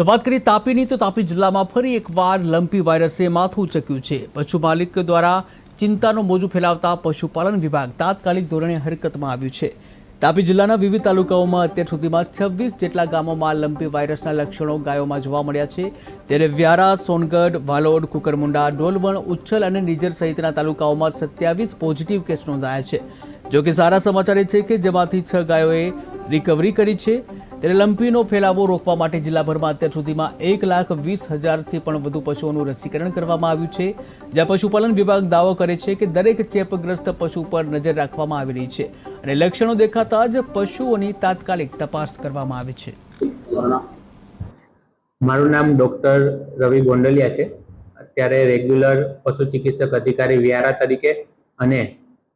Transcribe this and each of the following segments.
તો વાત કરીએ તાપીની, તો તાપી જિલ્લામાં ફરી એકવાર લંપી વાયરસે માથું ઉચક્યું છે। પશુ માલિક દ્વારા ચિંતાનું મોજું ફેલાવતા પશુપાલન વિભાગ તાત્કાલિક ધોરણે હરકતમાં આવ્યું છે। તાપી જિલ્લાના વિવિધ તાલુકાઓમાં અત્યાર સુધીમાં 26 જેટલા ગામોમાં લંપી વાયરસના લક્ષણો ગાયોમાં જોવા મળ્યા છે। ત્યારે વ્યારા, સોનગઢ, વાલોડ, કુકરમુંડા, ડોલવણ, ઉચ્છલ અને નિઝર સહિતના તાલુકાઓમાં 27 પોઝિટિવ કેસ નોંધાયા છે। જો કે સારા સમાચાર એ છે કે જેમાંથી 6 ગાયોએ રિકવરી કરી છે। ત્યારે લંપીનો ફેલાવો રોકવા માટે જિલ્લાભરમાં અત્યાર સુધીમાં 1,20,000થી પણ વધુ પશુઓનું રસીકરણ કરવામાં આવ્યું છે। જ્યાં પશુપાલન વિભાગ દાવો કરે છે કે દરેક ચેપગ્રસ્ત પશુ પર નજર રાખવામાં આવી રહી છે અને લક્ષણો દેખાતા જ પશુઓની તાત્કાલિક તપાસ કરવામાં આવે છે। મારું નામ ડોક્ટર રવિ ગોંડલિયા છે। અત્યારે રેગ્યુલર પશુ ચિકિત્સક અધિકારી વ્યારા તરીકે અને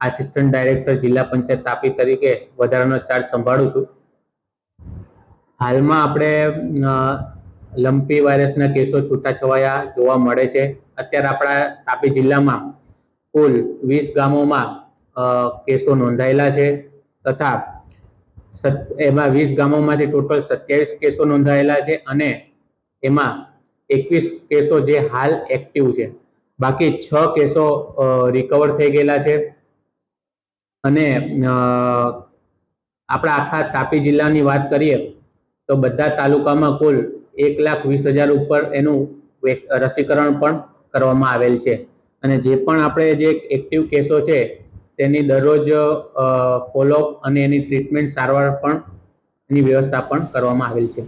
આસિસ્ટન્ટ ડાયરેક્ટર જિલ્લા પંચાયત તાપી તરીકે વધારાનો ચાર્જ સંભાળું છું। હાલમાં આપણે લંપી વાયરસના કેસો છૂટાછવાયા જોવા મળે છે। અત્યારે આપણા તાપી જિલ્લામાં કુલ 20 ગામોમાં કેસો નોંધાયેલા છે તથા એમાં 20 ગામોમાંથી ટોટલ 27 કેસો નોંધાયેલા છે અને એમાં 21 કેસો જે હાલ એક્ટિવ છે, બાકી 6 કેસો રિકવર થઈ ગયેલા છે। અને આપણા આખા તાપી જિલ્લાની વાત કરીએ તો બધા તાલુકામાં કુલ 1,20,000 ઉપર એનું રસીકરણ પણ કરવામાં આવેલ છે અને જે પણ આપણે જે એક્ટિવ કેસો છે તેની દરરોજ ફોલોઅપ અને એની ટ્રીટમેન્ટ સારવાર પણ એની વ્યવસ્થા પણ કરવામાં આવેલ છે।